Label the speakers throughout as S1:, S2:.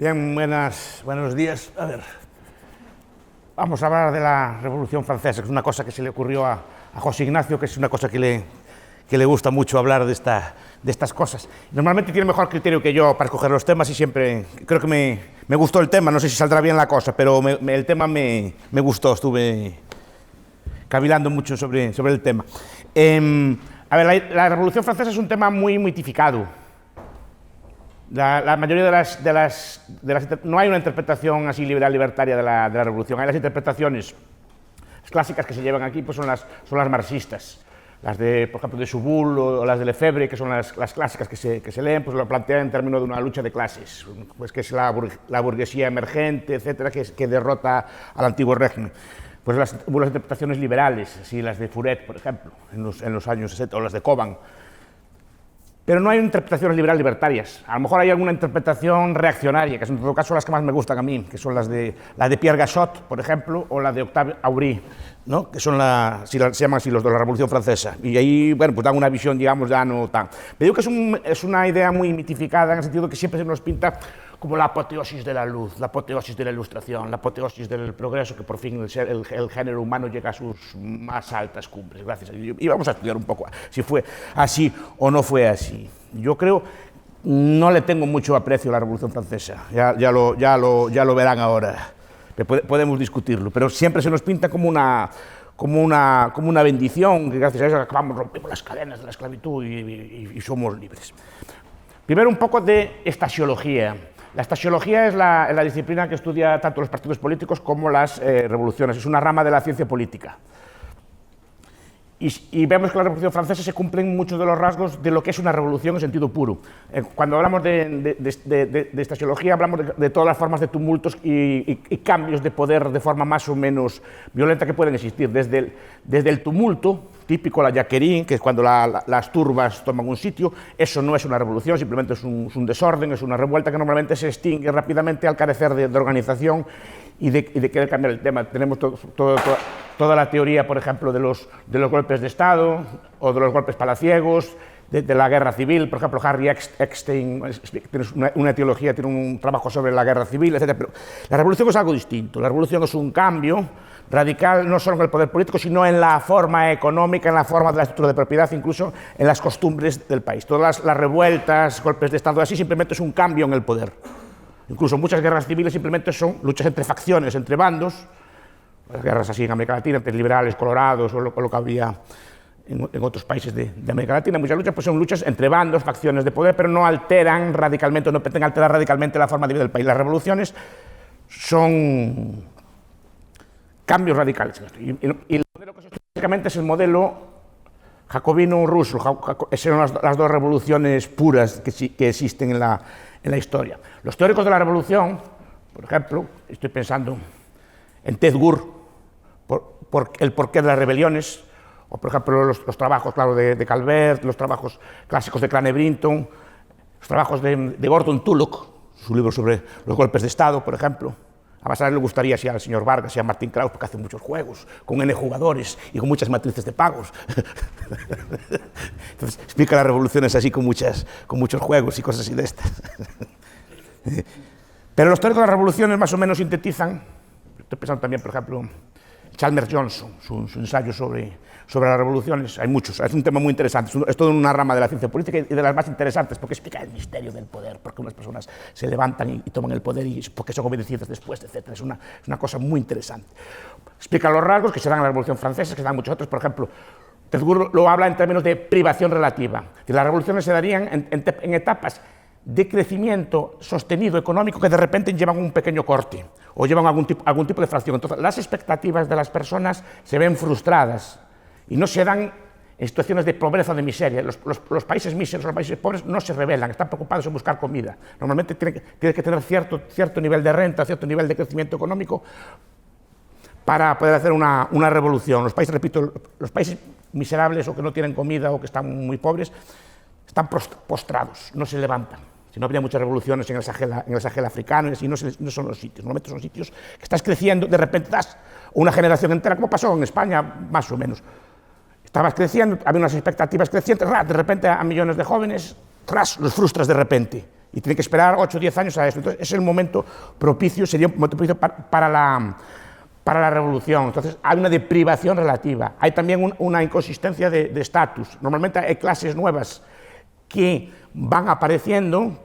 S1: Bien, buenos días. A ver, vamos a hablar de la Revolución Francesa, que es una cosa que se le ocurrió a José Ignacio, que es una cosa que le gusta mucho hablar de estas cosas. Normalmente tiene mejor criterio que yo para escoger los temas y siempre creo que me gustó el tema. No sé si saldrá bien la cosa, pero el tema me gustó. Estuve cavilando mucho sobre el tema. A ver, la Revolución Francesa es un tema muy mitificado. La mayoría de las no hay una interpretación así liberal libertaria de la revolución. Hay las interpretaciones clásicas que se llevan aquí, pues son las marxistas, las de, por ejemplo, de Soubul o las de Lefebvre, que son las clásicas que se leen, pues lo plantean en términos de una lucha de clases, pues que es la burguesía emergente, etcétera, que derrota al antiguo régimen. Pues hubo las interpretaciones liberales, así las de Furet, por ejemplo, en los años 60, o las de Coban. Pero no hay interpretaciones liberal libertarias. A lo mejor hay alguna interpretación reaccionaria, que en todo caso son las que más me gustan a mí, que son las de Pierre Gasot, por ejemplo, o la de Octave Aubry, ¿no? Que son se llaman así los de la Revolución Francesa. Y ahí, bueno, pues dan una visión, digamos, ya no tan... Pero digo que es una idea muy mitificada, en el sentido que siempre se nos pinta como la apoteosis de la luz, la apoteosis de la ilustración, la apoteosis del progreso, que por fin el género humano llega a sus más altas cumbres, gracias a Dios. Y vamos a estudiar un poco si fue así o no fue así. Yo creo, no le tengo mucho aprecio a la Revolución Francesa, ya lo verán ahora, podemos discutirlo, pero siempre se nos pinta como una bendición, que gracias a eso acabamos, rompemos las cadenas de la esclavitud y somos libres. Primero un poco de estasiología. La estasiología es la disciplina que estudia tanto los partidos políticos como las revoluciones. Es una rama de la ciencia política. Y vemos que en la Revolución Francesa se cumplen muchos de los rasgos de lo que es una revolución en sentido puro. Cuando hablamos de estasiología, hablamos de todas las formas de tumultos y cambios de poder de forma más o menos violenta que pueden existir. Desde el tumulto, típico la jacquerie, que es cuando las turbas toman un sitio, eso no es una revolución, simplemente es un desorden, es una revuelta que normalmente se extingue rápidamente al carecer de organización y de querer cambiar el tema. Tenemos toda la teoría, por ejemplo, de los golpes de Estado o de los golpes palaciegos, de la guerra civil. Por ejemplo, Harry Eckstein tiene una teología, tiene un trabajo sobre la guerra civil, etc. Pero la revolución es algo distinto. La revolución es un cambio radical, no solo en el poder político, sino en la forma económica, en la forma de la estructura de propiedad, incluso en las costumbres del país. Todas las revueltas, golpes de Estado, así simplemente es un cambio en el poder. Incluso muchas guerras civiles simplemente son luchas entre facciones, entre bandos, las guerras así en América Latina, entre liberales, colorados, o lo que había en otros países de América Latina. Muchas luchas pues son luchas entre bandos, facciones de poder, pero no alteran radicalmente, no pretenden alterar radicalmente la forma de vida del país. Las revoluciones son cambios radicales. Y el modelo que básicamente es el modelo jacobino-ruso. Son las dos revoluciones puras que existen en la historia. Los teóricos de la revolución, por ejemplo, estoy pensando en Ted Gurr, por el porqué de las rebeliones, o por ejemplo los trabajos, claro, de Calvert, los trabajos clásicos de Crane Brinton, los trabajos de Gordon Tullock, su libro sobre los golpes de Estado, por ejemplo. Además, a él le gustaría, si al señor Vargas y a Martin Krauss, porque hace muchos juegos, con N jugadores y con muchas matrices de pagos. Entonces, explica las revoluciones así con muchos juegos y cosas así de estas. Pero los teóricos de las revoluciones más o menos sintetizan, estoy pensando también, por ejemplo, Chalmers Johnson, su ensayo sobre las revoluciones, hay muchos, es un tema muy interesante, es toda una rama de la ciencia política y de las más interesantes, porque explica el misterio del poder, porque unas personas se levantan y toman el poder y porque son obedecidas después, etc. Es una cosa muy interesante. Explica los rasgos que se dan en la Revolución Francesa, que se dan muchos otros, por ejemplo, Ted Gurr lo habla en términos de privación relativa, que las revoluciones se darían en etapas de crecimiento sostenido económico que de repente llevan un pequeño corte o llevan algún tipo de fracción. Entonces, las expectativas de las personas se ven frustradas y no se dan en situaciones de pobreza o de miseria. Los países míseros, los países pobres no se rebelan, están preocupados en buscar comida. Normalmente tiene que tener cierto nivel de renta, cierto nivel de crecimiento económico para poder hacer una revolución. Los países, repito, los países miserables o que no tienen comida o que están muy pobres, están postrados, no se levantan. Si no habría muchas revoluciones en el Sahel africano, y no son los sitios. Normalmente son sitios que estás creciendo, de repente das una generación entera, como pasó en España, más o menos. Estabas creciendo, había unas expectativas crecientes, de repente a millones de jóvenes, los frustras de repente. y tienen que esperar 8 o 10 años a esto. Entonces, es el momento propicio, sería un momento propicio para la revolución. Entonces, hay una deprivación relativa, hay también una inconsistencia de estatus. Normalmente hay clases nuevas que van apareciendo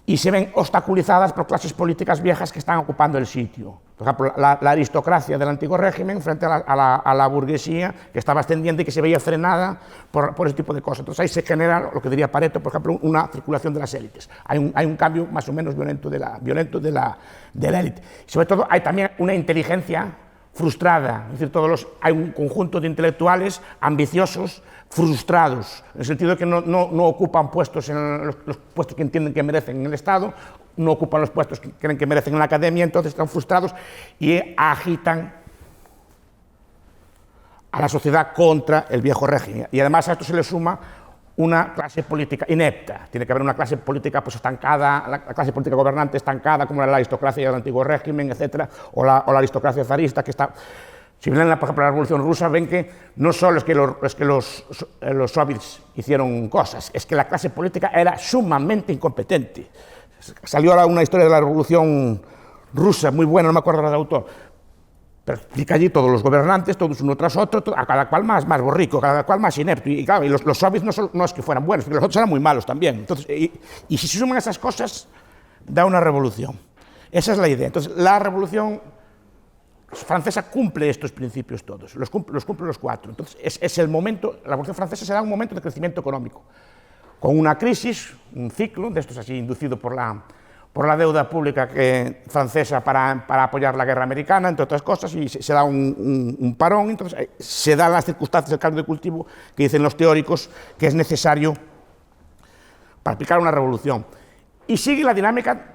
S1: y se ven obstaculizadas por clases políticas viejas que están ocupando el sitio. Por ejemplo, la aristocracia del antiguo régimen frente a la burguesía que estaba ascendiendo y que se veía frenada por ese tipo de cosas. Entonces ahí se genera lo que diría Pareto, por ejemplo, una circulación de las élites. Hay un cambio más o menos violento de la élite. Sobre todo hay también una inteligencia frustrada, es decir, hay un conjunto de intelectuales ambiciosos, frustrados, en el sentido de que no ocupan puestos en los puestos que entienden que merecen en el Estado, no ocupan los puestos que creen que merecen en la academia, entonces están frustrados y agitan a la sociedad contra el viejo régimen. Y además a esto se le suma una clase política inepta. Tiene que haber una clase política pues, estancada, la clase política gobernante estancada, como la aristocracia del antiguo régimen, etcétera, o la aristocracia zarista que está... Si ven, por ejemplo, la Revolución Rusa, ven que no solo es que los soviets hicieron cosas, es que la clase política era sumamente incompetente. Salió ahora una historia de la Revolución Rusa, muy buena, no me acuerdo del autor, pero explica allí todos los gobernantes, todos uno tras otro, a cada cual más borrico, cada cual más inepto. Y claro, y los soviets no es que fueran buenos, porque los otros eran muy malos también. Entonces, y si se suman esas cosas, da una revolución. Esa es la idea. Entonces, la Revolución Francesa cumple estos principios todos, los cumple los 4. Entonces, es el momento, la Revolución Francesa será un momento de crecimiento económico, con una crisis, un ciclo, de estos así inducido por la deuda pública francesa para apoyar la guerra americana, entre otras cosas, y se da un parón. Entonces se dan las circunstancias del caldo de cultivo que dicen los teóricos que es necesario para aplicar una revolución. Y sigue la dinámica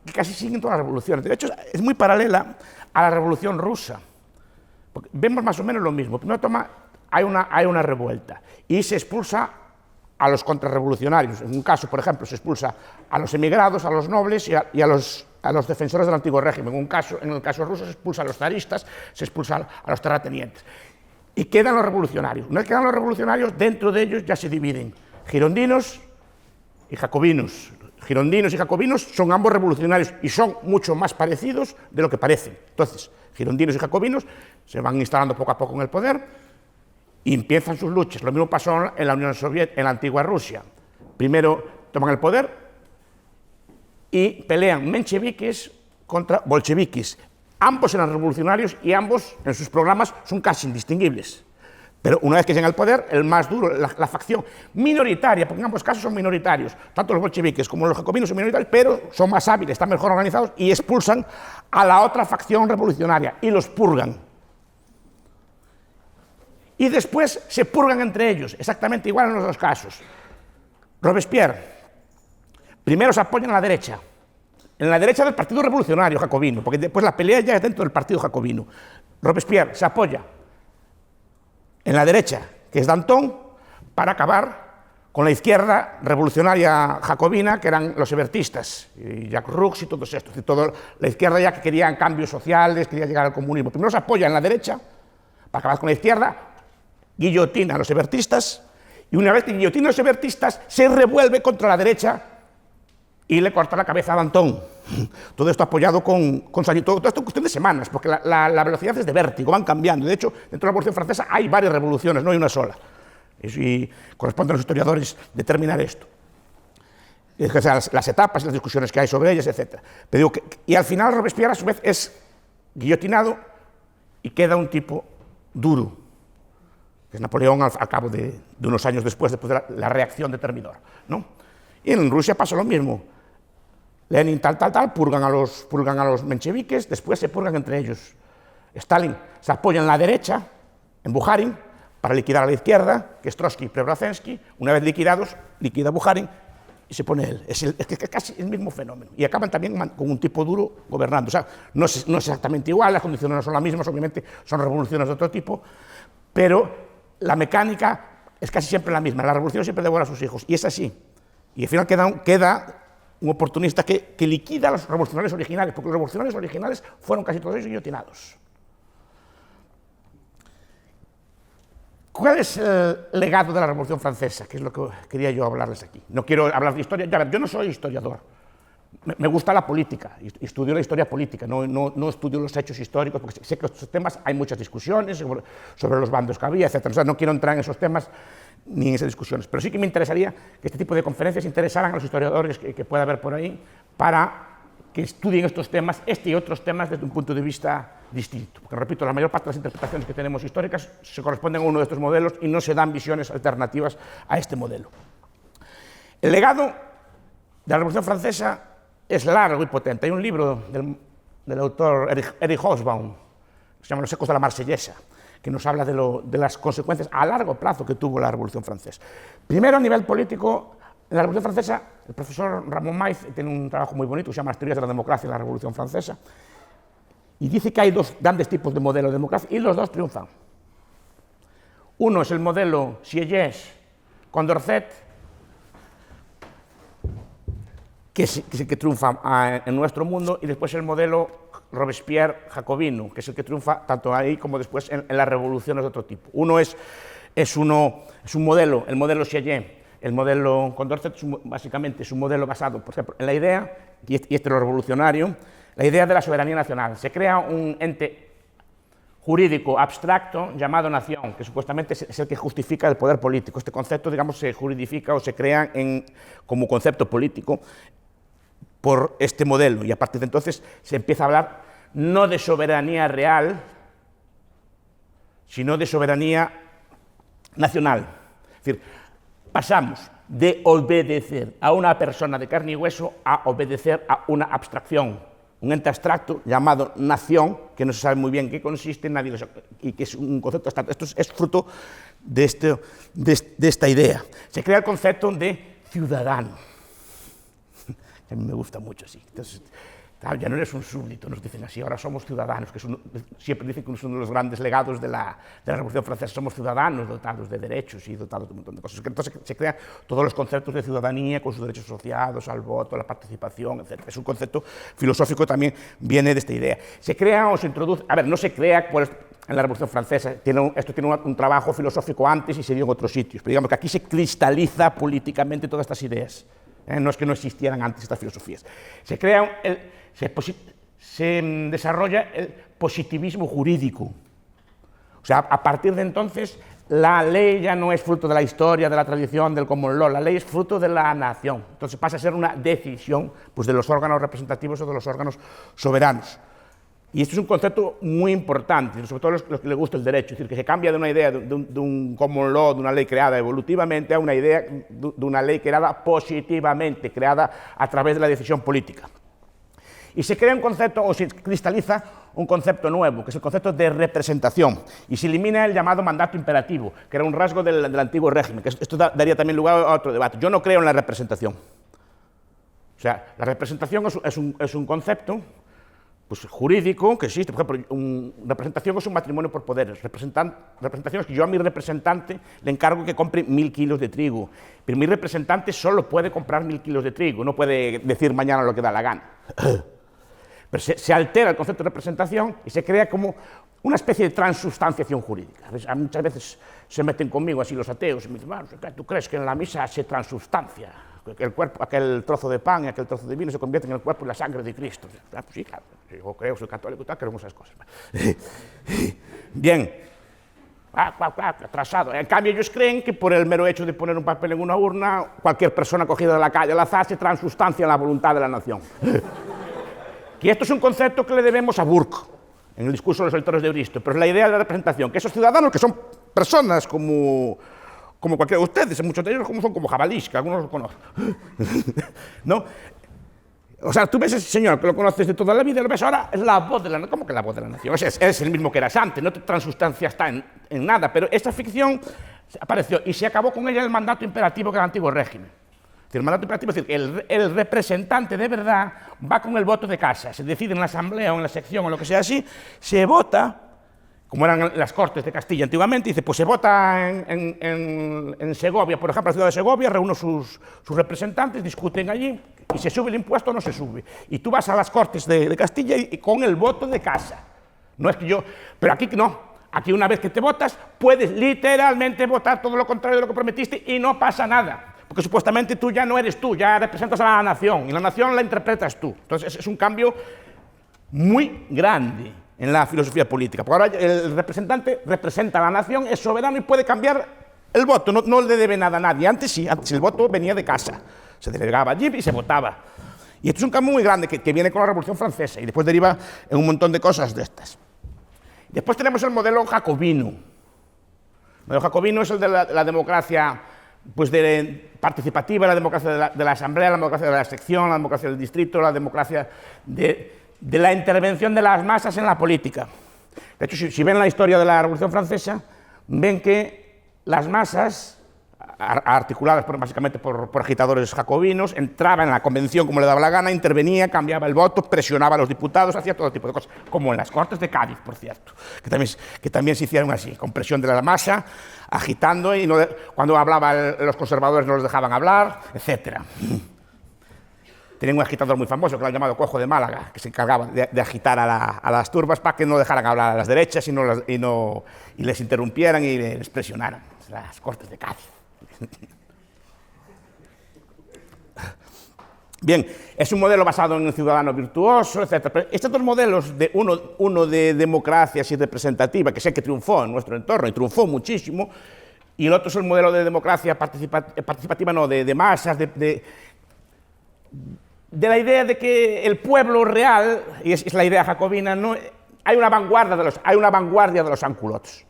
S1: que casi siguen todas las revoluciones. De hecho, es muy paralela a la Revolución Rusa. Porque vemos más o menos lo mismo. Primero hay una revuelta y se expulsa a los contrarrevolucionarios. En un caso, por ejemplo, se expulsa a los emigrados, a los nobles y a los defensores del antiguo régimen. En el caso ruso se expulsa a los zaristas, se expulsa a los terratenientes. Y quedan los revolucionarios. Una vez que quedan los revolucionarios, dentro de ellos ya se dividen girondinos y jacobinos. Girondinos y jacobinos son ambos revolucionarios y son mucho más parecidos de lo que parecen. Entonces, girondinos y jacobinos se van instalando poco a poco en el poder y empiezan sus luchas. Lo mismo pasó en la Unión Soviética, en la antigua Rusia. Primero toman el poder y pelean mencheviques contra bolcheviques. Ambos eran revolucionarios y ambos en sus programas son casi indistinguibles. Pero una vez que llegan al poder, el más duro, la facción minoritaria, porque en ambos casos son minoritarios, tanto los bolcheviques como los jacobinos son minoritarios, pero son más hábiles, están mejor organizados y expulsan a la otra facción revolucionaria y los purgan. Y después se purgan entre ellos, exactamente igual en los dos casos. Robespierre, primero se apoyan a la derecha, en la derecha del Partido Revolucionario Jacobino, porque después la pelea ya es dentro del Partido Jacobino. Robespierre se apoya en la derecha, que es Danton, para acabar con la izquierda revolucionaria jacobina, que eran los hebertistas, y Jacques Roux y todos estos, y toda la izquierda ya que querían cambios sociales, quería llegar al comunismo. Primero se apoya en la derecha, para acabar con la izquierda, guillotina a los hebertistas, y una vez que guillotina a los hebertistas, se revuelve contra la derecha y le corta la cabeza a Danton. Todo esto apoyado con todo esto en cuestión de semanas, porque la velocidad es de vértigo, van cambiando. De hecho, dentro de la Revolución Francesa hay varias revoluciones, no hay una sola. Y corresponde a los historiadores determinar esto. O sea, las etapas y las discusiones que hay sobre ellas, etc. Pero digo y al final Robespierre, a su vez, es guillotinado y queda un tipo duro, que es Napoleón al cabo de unos años después de la reacción de Termidor, ¿no? Y en Rusia pasa lo mismo. Lenin purgan a los mencheviques, después se purgan entre ellos. Stalin se apoya en la derecha, en Bukharin, para liquidar a la izquierda, que es Trotsky y Preobrazhensky. Una vez liquidados, liquida Bukharin y se pone él. Es casi el mismo fenómeno. Y acaban también con un tipo duro gobernando. O sea, no es exactamente igual, las condiciones no son las mismas, obviamente son revoluciones de otro tipo, pero la mecánica es casi siempre la misma. La revolución siempre devora a sus hijos, y es así. Y al final queda un oportunista que liquida a los revolucionarios originales, porque los revolucionarios originales fueron casi todos ellos guillotinados. ¿Cuál es el legado de la Revolución Francesa? Que es lo que quería yo hablarles aquí. No quiero hablar de historia. Ya ver, yo no soy historiador. Me gusta la política, estudio la historia política, no estudio los hechos históricos, porque sé que estos temas hay muchas discusiones sobre los bandos que había, etc. O sea, no quiero entrar en esos temas ni en esas discusiones, pero sí que me interesaría que este tipo de conferencias interesaran a los historiadores que pueda haber por ahí para que estudien estos temas, este y otros temas desde un punto de vista distinto. Porque, repito, la mayor parte de las interpretaciones que tenemos históricas se corresponden a uno de estos modelos y no se dan visiones alternativas a este modelo. El legado de la Revolución Francesa es largo y potente. Hay un libro del autor Erich Hobsbawm, que se llama Los ecos de la Marsellesa, que nos habla de las consecuencias a largo plazo que tuvo la Revolución Francesa. Primero, a nivel político, en la Revolución Francesa, el profesor Ramón Maiz tiene un trabajo muy bonito que se llama Las teorías de la democracia en la Revolución Francesa, y dice que hay dos grandes tipos de modelo de democracia, y los dos triunfan. Uno es el modelo Sieyès-Condorcet, que es el que triunfa en nuestro mundo, y después el modelo Robespierre-Jacobino, que es el que triunfa tanto ahí como después en las revoluciones de otro tipo. Uno es un modelo, el modelo Sieyès, el modelo Condorcet básicamente es un modelo basado, por ejemplo, en la idea, y este es lo revolucionario, la idea de la soberanía nacional. Se crea un ente jurídico abstracto llamado nación, que supuestamente es el que justifica el poder político. Este concepto, digamos, se juridifica o se crea como concepto político por este modelo, y a partir de entonces se empieza a hablar no de soberanía real, sino de soberanía nacional. Es decir, pasamos de obedecer a una persona de carne y hueso a obedecer a una abstracción, un ente abstracto llamado nación, que no se sabe muy bien qué consiste, y que es un concepto abstracto. Esto es fruto de esta idea. Se crea el concepto de ciudadano. A mí me gusta mucho así. Entonces, claro, ya no eres un súbdito, nos dicen así, ahora somos ciudadanos, que siempre dicen que es uno de los grandes legados de la Revolución Francesa, somos ciudadanos dotados de derechos y dotados de un montón de cosas. Entonces se crean todos los conceptos de ciudadanía con sus derechos asociados al voto, a la participación, etc. Es un concepto filosófico, también viene de esta idea. Se crea o se introduce, a ver, no se crea en la Revolución Francesa, esto tiene un trabajo filosófico antes y se dio en otros sitios, pero digamos que aquí se cristaliza políticamente todas estas ideas. No es que no existieran antes estas filosofías. Se desarrolla el positivismo jurídico. O sea, a partir de entonces, la ley ya no es fruto de la historia, de la tradición, del common law, la ley es fruto de la nación. Entonces pasa a ser una decisión, pues, de los órganos representativos o de los órganos soberanos. Y esto es un concepto muy importante, sobre todo a los que les gusta el derecho, es decir, que se cambia de una idea de un common law, de una ley creada evolutivamente, a una idea de una ley creada positivamente, creada a través de la decisión política. Y se crea un concepto, o se cristaliza un concepto nuevo, que es el concepto de representación, y se elimina el llamado mandato imperativo, que era un rasgo del antiguo régimen, que esto daría también lugar a otro debate. Yo no creo en la representación. O sea, la representación es un concepto, pues, jurídico que existe. Por ejemplo, representación es un matrimonio por poderes. Representación es que yo a mi representante le encargo que compre 1000 kilos de trigo, pero mi representante solo puede comprar 1000 kilos de trigo, no puede decir mañana lo que da la gana. Pero se altera el concepto de representación y se crea como una especie de transustanciación jurídica. Muchas veces se meten conmigo así los ateos y me dicen, bueno, ¿tú crees que en la misa se transustancia? El cuerpo, aquel trozo de pan y aquel trozo de vino se convierte en el cuerpo y la sangre de Cristo. Pues sí, claro, yo creo, soy católico y tal, creo en esas cosas. Bien, atrasado. En cambio, ellos creen que por el mero hecho de poner un papel en una urna, cualquier persona cogida de la calle al azar se transustancia en la voluntad de la nación. Y esto es un concepto que le debemos a Burke, en el discurso de los lectores de Bristo, pero es la idea de la representación, que esos ciudadanos, que son personas como cualquiera de ustedes, muchos de ellos son como jabalís, que algunos los conocen, ¿no? O sea, tú ves a ese señor que lo conoces de toda la vida y lo ves ahora, es la voz de la nación. ¿Cómo que la voz de la nación? Es el mismo que eras antes, no te transustancias en nada, pero esta ficción apareció y se acabó con ella el mandato imperativo que era el antiguo régimen. El mandato imperativo es decir, que el representante de verdad va con el voto de casa, se decide en la asamblea o en la sección o lo que sea así, se vota, como eran las Cortes de Castilla antiguamente, dice, pues se vota en Segovia, por ejemplo, la ciudad de Segovia, reúne sus representantes, discuten allí, y se sube el impuesto o no se sube. Y tú vas a las Cortes de Castilla y con el voto de casa. No es que yo, pero aquí no. Aquí una vez que te votas, puedes literalmente votar todo lo contrario de lo que prometiste y no pasa nada. Porque supuestamente tú ya no eres tú, ya representas a la nación y la nación la interpretas tú. Entonces es un cambio muy grande en la filosofía política. Porque ahora el representante representa a la nación, es soberano y puede cambiar el voto, no le debe nada a nadie. Antes sí, antes el voto venía de casa, se delegaba allí y se votaba. Y esto es un cambio muy grande que viene con la Revolución Francesa y después deriva en un montón de cosas de estas. Después tenemos el modelo jacobino. El modelo jacobino es el de la democracia pues participativa, la democracia de la asamblea, la democracia de la sección, la democracia del distrito, la democracia de la intervención de las masas en la política. De hecho, si ven la historia de la Revolución Francesa, ven que las masas, articuladas básicamente por agitadores jacobinos, entraban en la convención como le daba la gana, intervenía, cambiaba el voto, presionaba a los diputados, hacía todo tipo de cosas, como en las Cortes de Cádiz, por cierto, que también se hicieron así, con presión de la masa, agitando, y cuando hablaban los conservadores no los dejaban hablar, etc. Tenían un agitador muy famoso, que lo han llamado Cojo de Málaga, que se encargaba de agitar a las turbas para que no dejaran hablar a las derechas y les interrumpieran y les presionaran. Las Cortes de Cádiz. Bien, es un modelo basado en un ciudadano virtuoso, etc. Pero estos dos modelos, uno de democracia así representativa, que sé que triunfó en nuestro entorno y triunfó muchísimo, y el otro es el modelo de democracia participativa, no, de masas, de la idea de que el pueblo real, y es la idea jacobina, no, hay una vanguardia de los sans-culottes.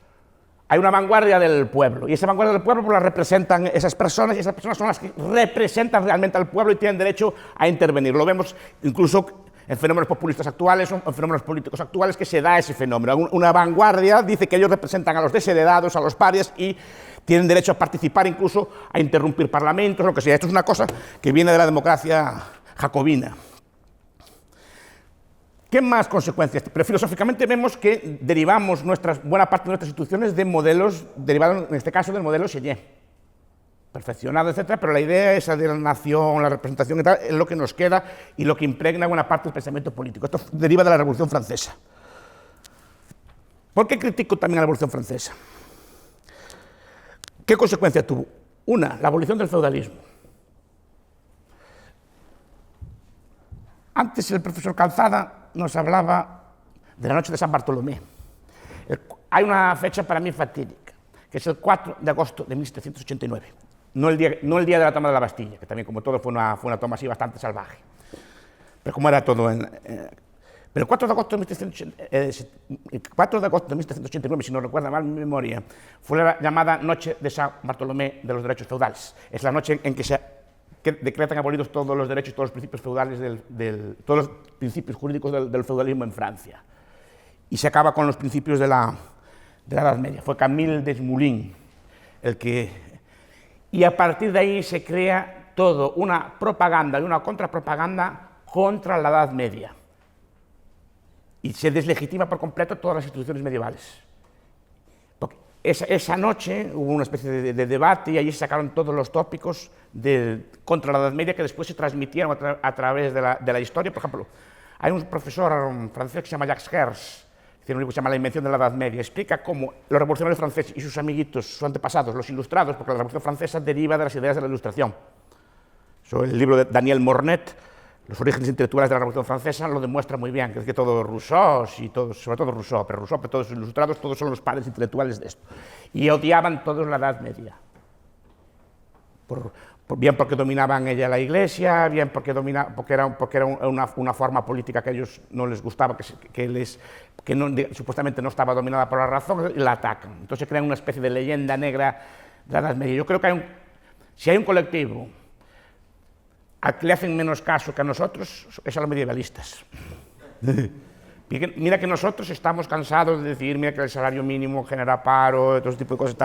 S1: Hay una vanguardia del pueblo, y esa vanguardia del pueblo pues, la representan esas personas, y esas personas son las que representan realmente al pueblo y tienen derecho a intervenir. Lo vemos incluso en fenómenos populistas actuales, o en fenómenos políticos actuales, que se da ese fenómeno. Una vanguardia dice que ellos representan a los desheredados, a los parias, y tienen derecho a participar, incluso a interrumpir parlamentos, lo que sea. Esto es una cosa que viene de la democracia jacobina. ¿Qué más consecuencias? Pero filosóficamente vemos que derivamos buena parte de nuestras instituciones de modelos, derivados en este caso del modelo Sieyès, perfeccionado, etc. Pero la idea esa de la nación, la representación y tal, es lo que nos queda y lo que impregna buena parte del pensamiento político. Esto deriva de la Revolución Francesa. ¿Por qué critico también a la Revolución Francesa? ¿Qué consecuencia tuvo? Una, la abolición del feudalismo. Antes el profesor Calzada nos hablaba de la noche de San Bartolomé. Hay una fecha para mí fatídica, que es el 4 de agosto de 1789. No el día de la toma de la Bastilla, que también, como todo, fue una toma así bastante salvaje. Pero como era todo Pero el 4 de agosto de 1789, si no recuerda mal mi memoria, fue la llamada Noche de San Bartolomé de los derechos feudales. Es la noche en que se decretan abolidos todos los derechos y todos los principios feudales, todos los principios jurídicos del feudalismo en Francia. Y se acaba con los principios de la Edad Media. Fue Camille Desmoulins el que... Y a partir de ahí se crea todo, una propaganda y una contrapropaganda contra la Edad Media. Y se deslegitima por completo todas las instituciones medievales. Porque esa noche hubo una especie de debate y allí se sacaron todos los tópicos contra la Edad Media que después se transmitieron a través de la historia. Por ejemplo, hay un profesor francés que se llama Jacques Herz, que tiene un libro que se llama La invención de la Edad Media. Explica cómo los revolucionarios franceses y sus amiguitos, sus antepasados, los ilustrados, porque la Revolución Francesa deriva de las ideas de la Ilustración. El libro de Daniel Mornet, Los orígenes intelectuales de la Revolución Francesa, lo demuestra muy bien, que todos Rousseau, sobre todo Rousseau, pero todos los ilustrados, todos son los padres intelectuales de esto. Y odiaban todos la Edad Media. Bien porque dominaban ella la Iglesia, bien porque era una forma política que a ellos no les gustaba, supuestamente no estaba dominada por la razón, y la atacan. Entonces crean una especie de leyenda negra de la Edad Media. Yo creo que si hay un colectivo al que le hacen menos caso que a nosotros, es a los medievalistas. Mira que nosotros estamos cansados de decir, mira que el salario mínimo genera paro, todo ese tipo de cosas,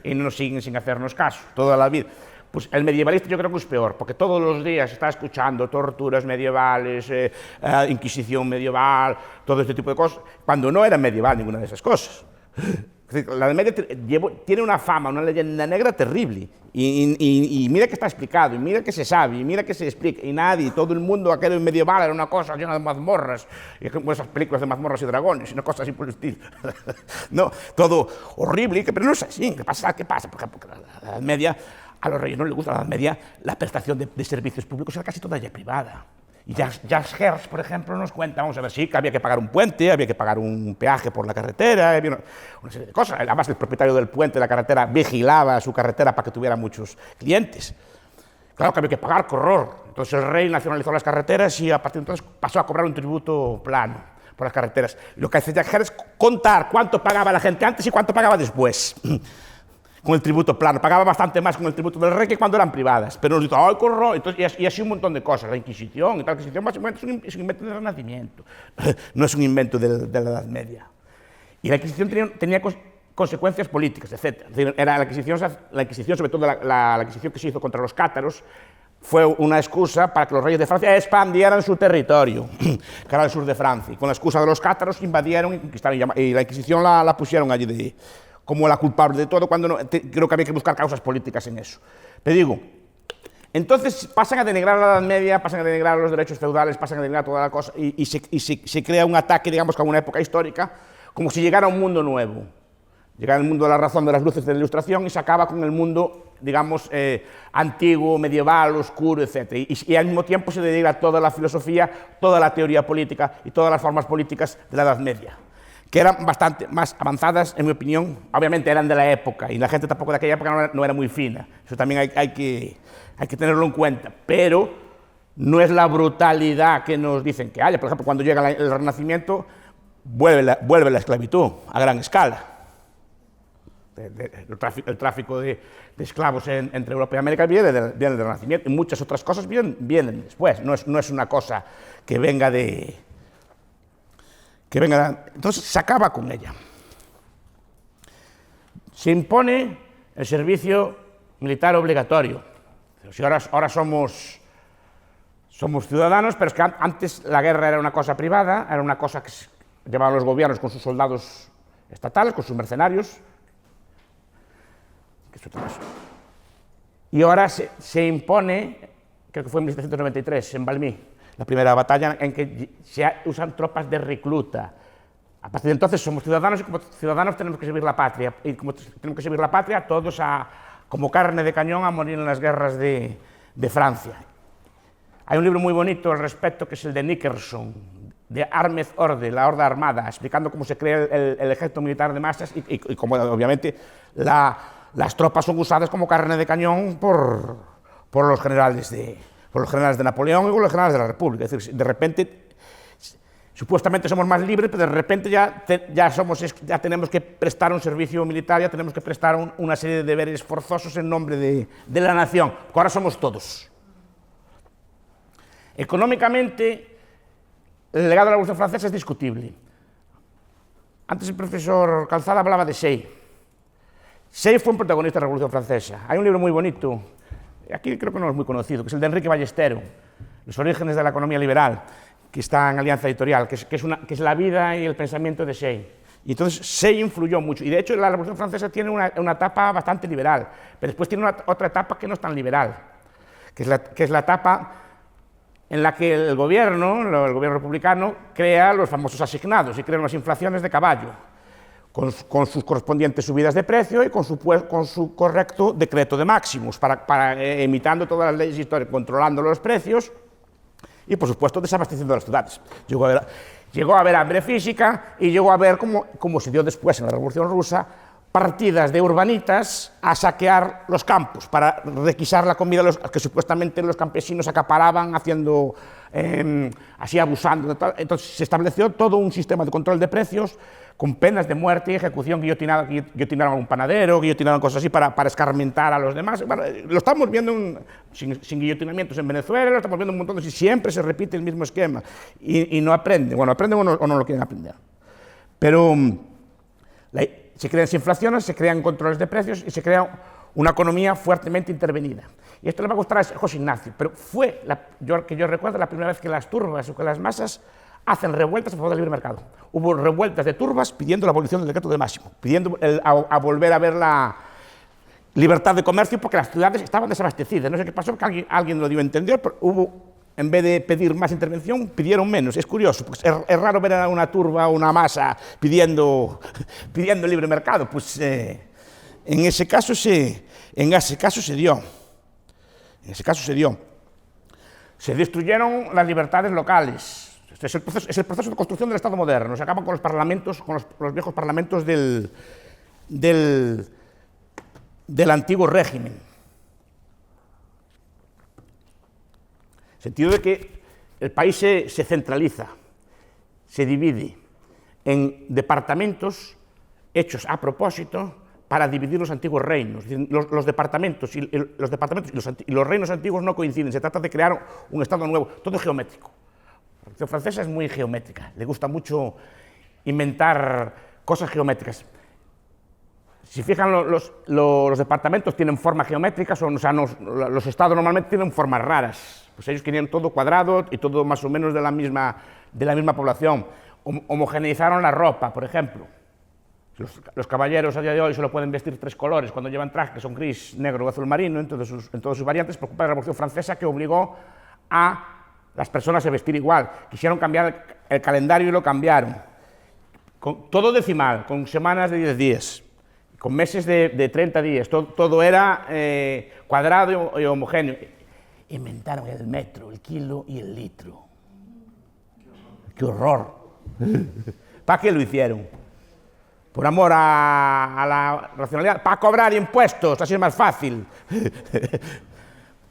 S1: y nos siguen sin hacernos caso, toda la vida. Pues el medievalista yo creo que es peor, porque todos los días está escuchando torturas medievales, Inquisición medieval, todo este tipo de cosas, cuando no era medieval ninguna de esas cosas. Es decir, la Edad Media tiene una fama, una leyenda negra terrible. Y mira que está explicado, y mira que se sabe, y mira que se explica. Y nadie, todo el mundo, aquello medieval era una cosa llena de mazmorras, y como esas películas de mazmorras y dragones, y una cosa así por el estilo. No, todo horrible, pero no es así. ¿Qué pasa? Porque la Edad Media, a los reyes no les gusta la Edad Media, la prestación de servicios públicos era casi toda ya privada. Y Jacques Hertz, por ejemplo, nos cuenta, vamos a ver, sí, que había que pagar un puente, había que pagar un peaje por la carretera, había una serie de cosas. Además, el propietario del puente de la carretera vigilaba su carretera para que tuviera muchos clientes. Claro que había que pagar, qué horror. Entonces el rey nacionalizó las carreteras y a partir de entonces pasó a cobrar un tributo plano por las carreteras. Y lo que hace Jacques Hertz es contar cuánto pagaba la gente antes y cuánto pagaba después. Con el tributo plano, pagaba bastante más con el tributo del rey que cuando eran privadas, pero nos dijo, ¡ay, corro! Entonces, y así un montón de cosas, la Inquisición y tal. La Inquisición básicamente es un invento del Renacimiento, no es un invento de la Edad Media. Y la Inquisición tenía consecuencias políticas, etc. Es decir, era la Inquisición, sobre todo la Inquisición que se hizo contra los cátaros, fue una excusa para que los reyes de Francia expandieran su territorio, que era el sur de Francia. Y con la excusa de los cátaros invadieron y conquistaron, y la Inquisición la pusieron allí como la culpable de todo, cuando creo que había que buscar causas políticas en eso. Te digo, entonces pasan a denigrar la Edad Media, pasan a denigrar los derechos feudales, pasan a denigrar toda la cosa, y se crea un ataque, digamos, a una época histórica, como si llegara un mundo nuevo. Llegara el mundo de la razón, de las luces de la Ilustración, y se acaba con el mundo, digamos, antiguo, medieval, oscuro, etc. Y al mismo tiempo se denigra toda la filosofía, toda la teoría política y todas las formas políticas de la Edad Media, que eran bastante más avanzadas, en mi opinión. Obviamente eran de la época, y la gente tampoco de aquella época no era muy fina. Eso también hay que tenerlo en cuenta. Pero no es la brutalidad que nos dicen que haya. Por ejemplo, cuando llega el Renacimiento, vuelve la esclavitud a gran escala. El tráfico de esclavos entre Europa y América viene del Renacimiento, y muchas otras cosas vienen después. No es una cosa que venga de... Entonces se acaba con ella. Se impone el servicio militar obligatorio. Si ahora somos ciudadanos, pero es que antes la guerra era una cosa privada, era una cosa que llevaban los gobiernos con sus soldados estatales, con sus mercenarios. Y ahora se impone, creo que fue en 1793, en Valmy, la primera batalla en que se usan tropas de recluta. A partir de entonces somos ciudadanos, y como ciudadanos tenemos que servir la patria. Y como tenemos que servir la patria, todos como carne de cañón a morir en las guerras de Francia. Hay un libro muy bonito al respecto, que es el de Nickerson, de Armed Horde, la Horda Armada, explicando cómo se crea el ejército militar de masas y cómo, obviamente, las tropas son usadas como carne de cañón por los generales de Napoleón y por los generales de la República. Es decir, de repente, supuestamente somos más libres, pero de repente ya tenemos que prestar un servicio militar, ya tenemos que prestar una serie de deberes forzosos en nombre de la nación, porque ahora somos todos. Económicamente, el legado de la Revolución Francesa es discutible. Antes el profesor Calzada hablaba de Say. Say fue un protagonista de la Revolución Francesa. Hay un libro muy bonito, aquí creo que no es muy conocido, que es el de Enrique Ballestero, Los orígenes de la economía liberal, que está en Alianza Editorial, que es la vida y el pensamiento de Say. Y entonces Say influyó mucho, y de hecho la Revolución Francesa tiene una etapa bastante liberal, pero después tiene otra etapa que no es tan liberal, que es la etapa en la que el gobierno republicano, crea los famosos asignados y crea unas inflaciones de caballo, con sus correspondientes subidas de precio y con su correcto decreto de máximos, imitando todas las leyes históricas, controlando los precios y, por supuesto, desabasteciendo las ciudades. Llegó a haber hambre física y llegó a haber, como se dio después en la Revolución Rusa, partidas de urbanitas a saquear los campos para requisar la comida que supuestamente los campesinos acaparaban, así abusando. Entonces se estableció todo un sistema de control de precios con penas de muerte y ejecución, guillotinaron a un panadero, guillotinaron cosas así para escarmentar a los demás. Bueno, lo estamos viendo sin guillotinamientos en Venezuela, lo estamos viendo un montón de... Siempre se repite el mismo esquema y no aprenden. Bueno, aprenden o no lo quieren aprender. Pero se crean inflaciones, se crean controles de precios y se crea una economía fuertemente intervenida. Y esto le va a gustar a José Ignacio, pero fue, yo recuerdo, la primera vez que las turbas o que las masas hacen revueltas a favor del libre mercado. Hubo revueltas de turbas pidiendo la abolición del decreto de Máximo, pidiendo a volver a ver la libertad de comercio porque las ciudades estaban desabastecidas. No sé qué pasó, que alguien lo dio a entender, pero en vez de pedir más intervención, pidieron menos. Es curioso, porque es raro ver a una turba o una masa pidiendo libre mercado. Pues en ese caso se dio. Se destruyeron las libertades locales. Es el proceso de construcción del Estado moderno. Se acaban con los parlamentos, con los viejos parlamentos del antiguo régimen. En el sentido de que el país se centraliza, se divide en departamentos hechos a propósito para dividir los antiguos reinos. Los departamentos y los reinos antiguos no coinciden, se trata de crear un Estado nuevo, todo geométrico. La Revolución Francesa es muy geométrica, le gusta mucho inventar cosas geométricas. Si fijan, los departamentos tienen formas geométricas, los estados normalmente tienen formas raras. Pues ellos querían todo cuadrado y todo más o menos de la misma población. Homogeneizaron la ropa, por ejemplo. Los caballeros a día de hoy solo pueden vestir 3 colores cuando llevan traje, que son gris, negro o azul marino, en todas sus variantes, por culpa de la Revolución Francesa, que obligó a las personas a vestir igual. Quisieron cambiar el calendario y lo cambiaron. Todo decimal, con semanas de 10 días. Con meses de 30 días, todo era cuadrado y homogéneo. Inventaron el metro, el kilo y el litro. ¡Qué horror! ¿Para qué lo hicieron? Por amor a la racionalidad, para cobrar impuestos, así es más fácil.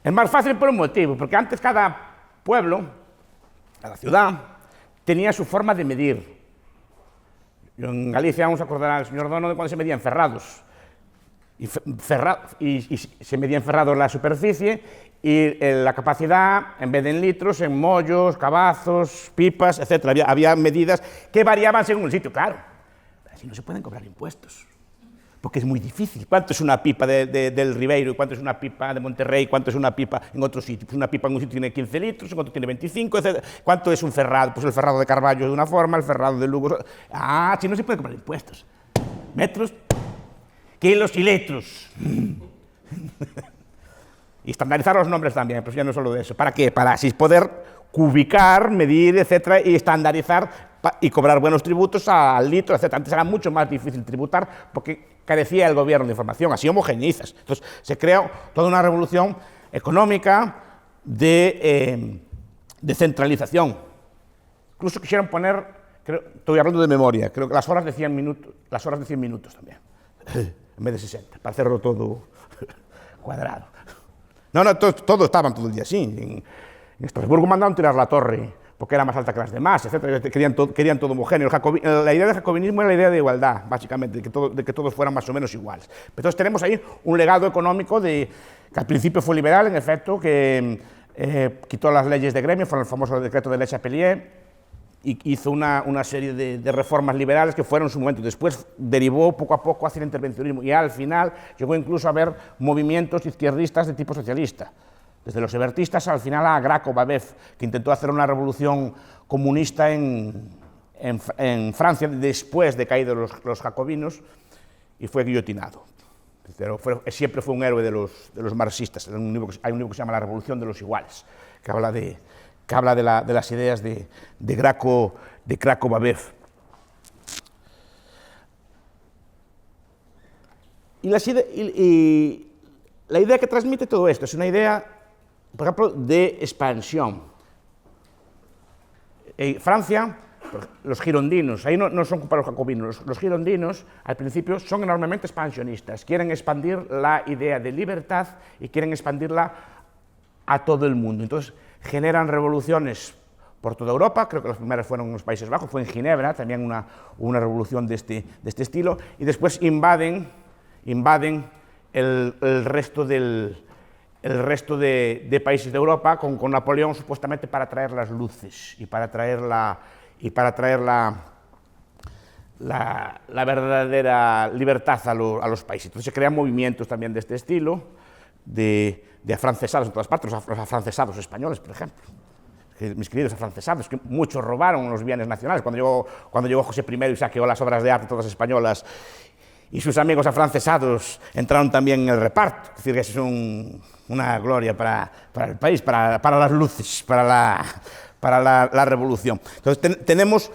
S1: Es más fácil por un motivo, porque antes cada pueblo, cada ciudad, tenía su forma de medir. En Galicia vamos a acordar al señor Dono de cuando se medían ferrados. Y se medía en ferrados la superficie y la capacidad, en vez de en litros, en mollos, cabazos, pipas, etc. Había medidas que variaban según el sitio, claro. Así no se pueden cobrar impuestos, porque es muy difícil. ¿Cuánto es una pipa del Ribeiro y cuánto es una pipa de Monterrey? ¿Cuánto es una pipa en otro sitio? Pues una pipa en un sitio tiene 15 litros, en otro tiene 25, etc. ¿Cuánto es un ferrado? Pues el ferrado de Carballo de una forma, el ferrado de Lugo... sí, no se puede cobrar impuestos. Metros, kilos y litros. Y estandarizar los nombres también, pero ya no solo de eso. ¿Para qué? Para así poder cubicar, medir, etcétera, y estandarizar y cobrar buenos tributos al litro, etcétera. Antes era mucho más difícil tributar porque carecía el gobierno de información, así homogeneizas. Entonces se creó toda una revolución económica de centralización. Incluso quisieron poner, estoy hablando de memoria, creo que las horas de 100 minutos también, en vez de 60, para hacerlo todo cuadrado. Todos estaban todo el día así. En Estrasburgo mandaron tirar la torre, porque era más alta que las demás, etc. Querían todo homogéneo. La idea del jacobinismo era la idea de igualdad, básicamente, de que todos fueran más o menos iguales. Entonces tenemos ahí un legado económico que al principio fue liberal, en efecto, que quitó las leyes de gremio, fue el famoso decreto de Le Chapelier, y hizo una serie de reformas liberales que fueron en su momento. Después derivó poco a poco hacia el intervencionismo y al final llegó incluso a haber movimientos izquierdistas de tipo socialista. Desde los hebertistas al final a Graco Babeuf, que intentó hacer una revolución comunista en Francia después de caídos los jacobinos y fue guillotinado. Pero siempre fue un héroe de los marxistas. Hay un libro que se llama La Revolución de los Iguales, que habla de las ideas de Graco Babeuf. Y la idea que transmite todo esto es una idea, por ejemplo, de expansión. Francia, los girondinos, ahí no son para los jacobinos, los girondinos al principio son enormemente expansionistas, quieren expandir la idea de libertad y quieren expandirla a todo el mundo. Entonces generan revoluciones por toda Europa, creo que las primeras fueron en los Países Bajos, fue en Ginebra, también una revolución de este estilo, y después invaden el resto de países de Europa con Napoleón supuestamente para traer las luces y para traer la verdadera libertad a los países. Entonces se crean movimientos también de este estilo, de afrancesados en todas partes, los afrancesados españoles, por ejemplo, mis queridos afrancesados, que muchos robaron los bienes nacionales. Cuando llegó José I y saqueó las obras de arte todas españolas, y sus amigos afrancesados entraron también en el reparto. Es decir, que es una gloria para el país, para las luces, para la revolución. Entonces tenemos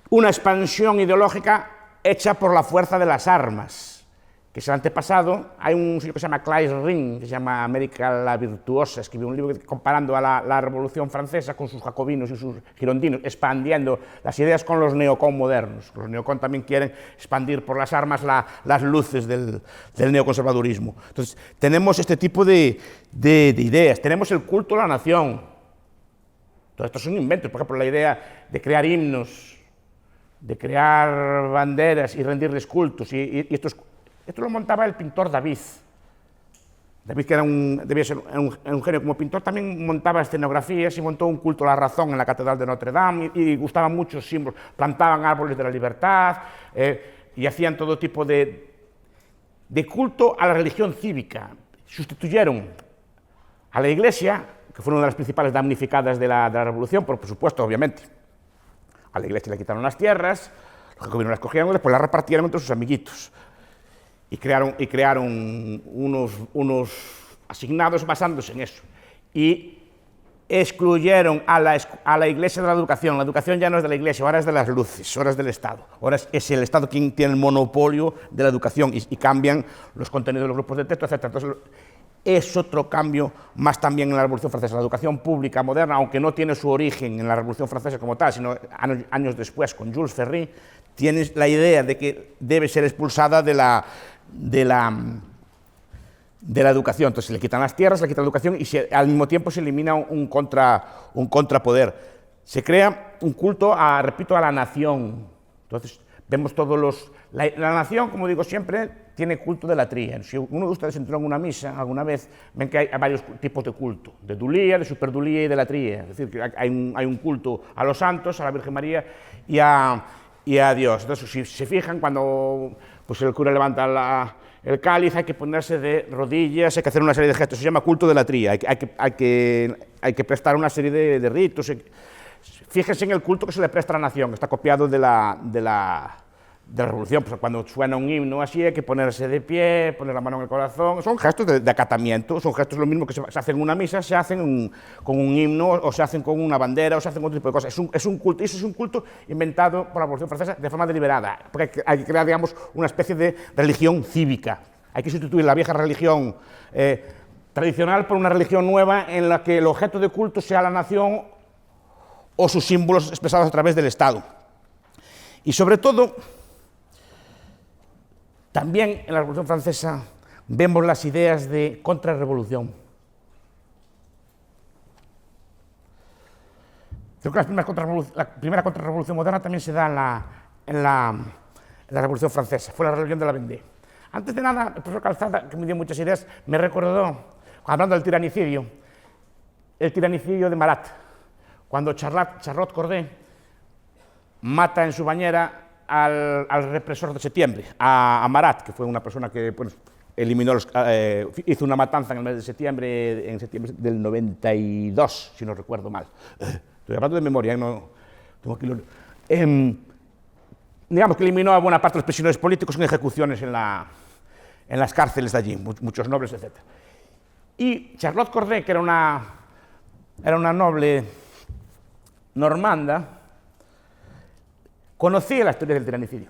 S1: una expansión ideológica hecha por la fuerza de las armas, que es el antepasado. Hay un señor que se llama Claes Ring, que se llama América la Virtuosa, escribió un libro comparando a la Revolución Francesa con sus jacobinos y sus girondinos, expandiendo las ideas con los neocon modernos. Los neocon también quieren expandir por las armas las luces del neoconservadurismo. Entonces, tenemos este tipo de ideas. Tenemos el culto a la nación. Todo esto son inventos. Por ejemplo, la idea de crear himnos, de crear banderas y rendirles cultos, y esto lo montaba el pintor David. David, que debía ser un genio como pintor, también montaba escenografías y montó un culto a la razón en la Catedral de Notre Dame, y gustaban muchos símbolos, plantaban árboles de la libertad, y hacían todo tipo de culto a la religión cívica. Sustituyeron a la Iglesia, que fue una de las principales damnificadas de la Revolución, por supuesto, obviamente. A la Iglesia le quitaron las tierras, los jacobinos las cogieron y después las repartieron entre sus amiguitos. Y crearon unos asignados basándose en eso. Y excluyeron a la Iglesia de la educación. La educación ya no es de la Iglesia, ahora es de las luces, ahora es del Estado. Ahora es el Estado quien tiene el monopolio de la educación, y cambian los contenidos de los grupos de texto, etc. Entonces, es otro cambio más también en la Revolución Francesa. La educación pública moderna, aunque no tiene su origen en la Revolución Francesa como tal, sino años después, con Jules Ferry, tiene la idea de que debe ser expulsada de la educación. Entonces se le quitan las tierras, se le quita la educación, y al mismo tiempo se elimina un contrapoder. Se crea un culto, repito, a la nación. Entonces vemos la nación, como digo siempre, tiene culto de latría. Si uno de ustedes entró en una misa alguna vez, ven que hay varios tipos de culto, de dulía, de superdulía y de latría. Es decir, que hay un culto a los santos, a la Virgen María y a Dios. Entonces, si se fijan, cuando pues, el cura levanta el cáliz, hay que ponerse de rodillas, hay que hacer una serie de gestos. Se llama culto de latría. Hay que prestar una serie de ritos. Fíjense en el culto que se le presta a la nación. Está copiado de la Revolución. Pues cuando suena un himno así, hay que ponerse de pie, poner la mano en el corazón. Son gestos de acatamiento, son gestos lo mismo que se hacen en una misa, se hacen con un himno, o se hacen con una bandera, o se hacen con otro tipo de cosas. Es un culto, y eso es un culto inventado por la Revolución Francesa de forma deliberada, porque hay que crear, digamos, una especie de religión cívica. Hay que sustituir la vieja religión tradicional por una religión nueva en la que el objeto de culto sea la nación o sus símbolos expresados a través del Estado. Y sobre todo, también en la Revolución Francesa vemos las ideas de contrarrevolución. Creo que la primera contrarrevolución moderna también se da en la Revolución Francesa, fue la rebelión de la Vendée. Antes de nada, el profesor Calzada, que me dio muchas ideas, me recordó, hablando del tiranicidio, el tiranicidio de Marat, cuando Charlotte Corday mata en su bañera al represor de septiembre, a Marat, que fue una persona que hizo una matanza en el mes de septiembre, en septiembre del 92, si no recuerdo mal. Estoy hablando de memoria, no tengo aquí digamos que eliminó a buena parte de los prisioneros políticos en ejecuciones en las cárceles de allí, muchos nobles, etc. Y Charlotte Corday, que era una noble normanda, conocía la historia del tiranicidio.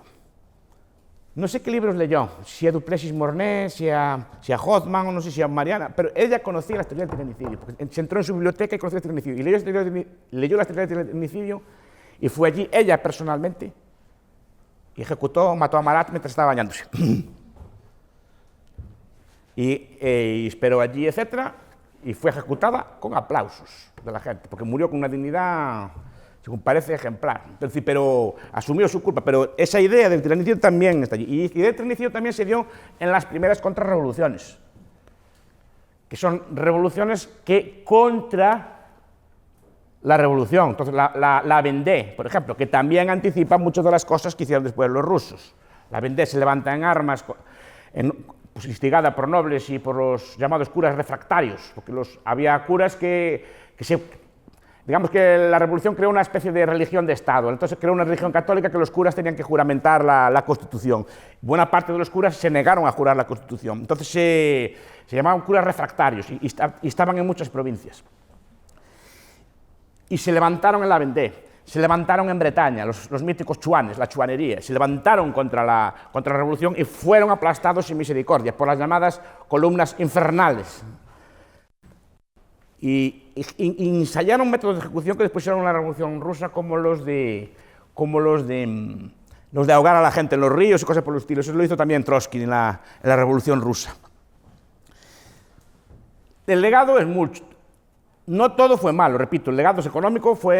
S1: No sé qué libros leyó, si a Duplessis Mornay, si a Hoffman, o no sé si a Mariana, pero ella conocía la historia del tiranicidio, porque se entró en su biblioteca y conocía el tiranicidio, y leyó la historia del tiranicidio, y fue allí ella personalmente, y mató a Marat mientras estaba bañándose. Y esperó allí, etcétera, y fue ejecutada con aplausos de la gente, porque murió con una dignidad, según parece, ejemplar. Pero asumió su culpa. Pero esa idea del tiranicidio también está allí. Y la idea del tiranicidio también se dio en las primeras contrarrevoluciones, que son revoluciones que contra la revolución. Entonces, la Vendée, por ejemplo, que también anticipa muchas de las cosas que hicieron después los rusos. La Vendée se levanta en armas, pues, instigada por nobles y por los llamados curas refractarios, porque había curas que Digamos que la revolución creó una especie de religión de Estado, entonces creó una religión católica que los curas tenían que juramentar la Constitución. Buena parte de los curas se negaron a jurar la Constitución, entonces se llamaban curas refractarios y estaban en muchas provincias. Y se levantaron en la Vendée, se levantaron en Bretaña, los míticos chuanes, la chuanería, se levantaron contra la revolución y fueron aplastados sin misericordia por las llamadas columnas infernales. Y ensayaron métodos de ejecución que después hicieron la Revolución Rusa, como los de ahogar a la gente en los ríos y cosas por el estilo. Eso lo hizo también Trotsky en la Revolución Rusa. El legado es mucho. No todo fue malo, repito, el legado económico fue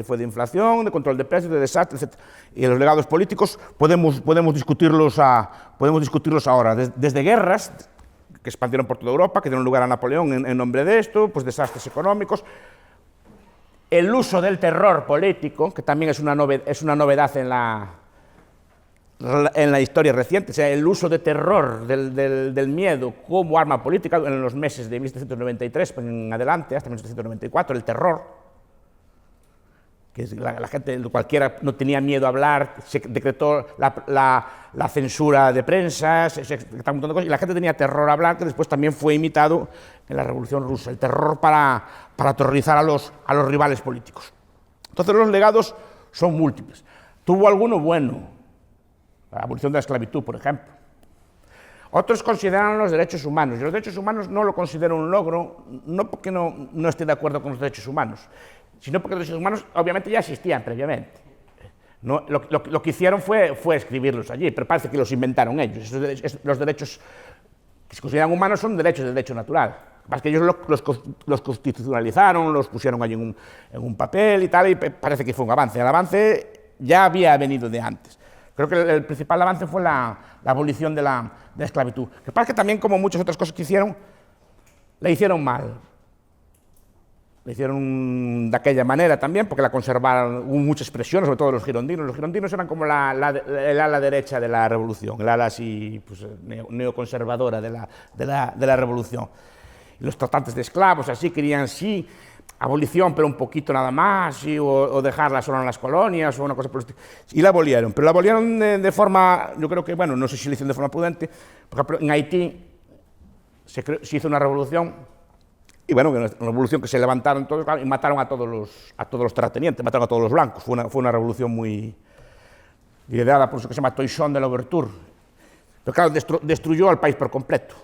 S1: de inflación, de control de precios, de desastres, etc. Y los legados políticos podemos discutirlos ahora, desde guerras que expandieron por toda Europa, que dieron lugar a Napoleón en nombre de esto, pues desastres económicos, el uso del terror político, que también es una novedad en la historia reciente, o sea, el uso de terror, del miedo como arma política en los meses de 1793 en adelante, hasta 1794, el terror, que la gente, cualquiera no tenía miedo a hablar, se decretó la censura de prensa, se decretaron un montón de cosas, y la gente tenía terror a hablar, que después también fue imitado en la Revolución Rusa, el terror para aterrorizar a los rivales políticos. Entonces los legados son múltiples. Tuvo alguno bueno, la abolición de la esclavitud, por ejemplo. Otros consideran los derechos humanos. Yo los derechos humanos no lo considero un logro, no porque no esté de acuerdo con los derechos humanos, sino porque los derechos humanos obviamente ya existían previamente. No, lo que hicieron fue escribirlos allí, pero parece que los inventaron ellos. Los derechos que se consideran humanos son derechos de derecho natural. Más que ellos los constitucionalizaron, los pusieron allí en un papel y tal, y parece que fue un avance. El avance ya había venido de antes. Creo que el principal avance fue la abolición de la esclavitud. Lo que pasa es que también, como muchas otras cosas que hicieron, la hicieron mal. La hicieron de aquella manera también, porque la conservaron, hubo muchas presiones, sobre todo los girondinos. Los girondinos eran como el ala derecha de la revolución, el ala así, pues, neoconservadora de la revolución. Y los tratantes de esclavos así querían sí abolición, pero un poquito nada más, sí, o dejarla solo en las colonias, o una cosa por el estilo. Y la abolieron, pero la abolieron de forma, yo creo que, bueno, no sé si la hicieron de forma prudente. Por ejemplo, en Haití se hizo una revolución, y bueno, una revolución que se levantaron todos y mataron a todos los terratenientes, mataron a todos los blancos. Fue una revolución muy liderada por eso que se llama Toussaint de Louverture. Pero claro, destruyó al país por completo.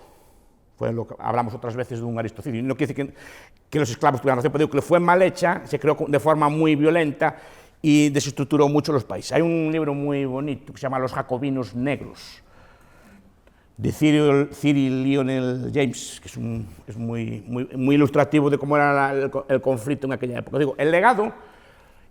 S1: Fue lo que hablamos otras veces de un aristocidio. No quiere decir que los esclavos tuvieran razón, pero digo que fue mal hecha, se creó de forma muy violenta y desestructuró mucho los países. Hay un libro muy bonito que se llama Los Jacobinos Negros, de Cyril Lionel James, que es muy ilustrativo de cómo era el conflicto en aquella época. Digo, el legado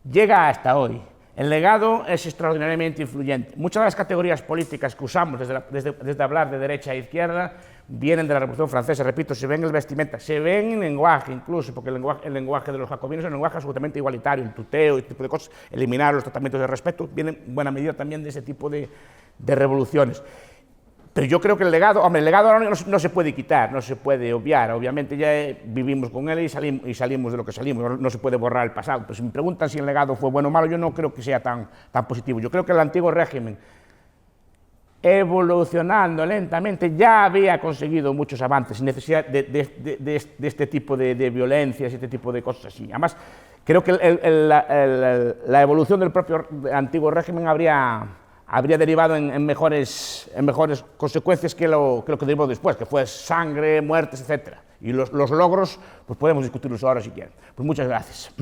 S1: llega hasta hoy. El legado es extraordinariamente influyente. Muchas de las categorías políticas que usamos desde hablar de derecha a izquierda vienen de la Revolución Francesa. Repito, se ven en el vestimenta, se ven en lenguaje incluso, porque el lenguaje de los jacobinos es un lenguaje absolutamente igualitario, el tuteo, este tipo de cosas, eliminar los tratamientos de respeto, vienen en buena medida también de ese tipo de revoluciones. Pero yo creo que el legado ahora no se puede quitar, no se puede obviar. Obviamente ya vivimos con él y salimos de lo que salimos, no se puede borrar el pasado. Pero si me preguntan si el legado fue bueno o malo, yo no creo que sea tan positivo. Yo creo que el antiguo régimen, evolucionando lentamente, ya había conseguido muchos avances sin necesidad de este tipo de violencias y este tipo de cosas así. Además, creo que la evolución del propio antiguo régimen habría derivado en mejores consecuencias que lo que derivó después, que fue sangre, muertes, etc. Y los logros, pues podemos discutirlos ahora si quieren. Pues muchas gracias.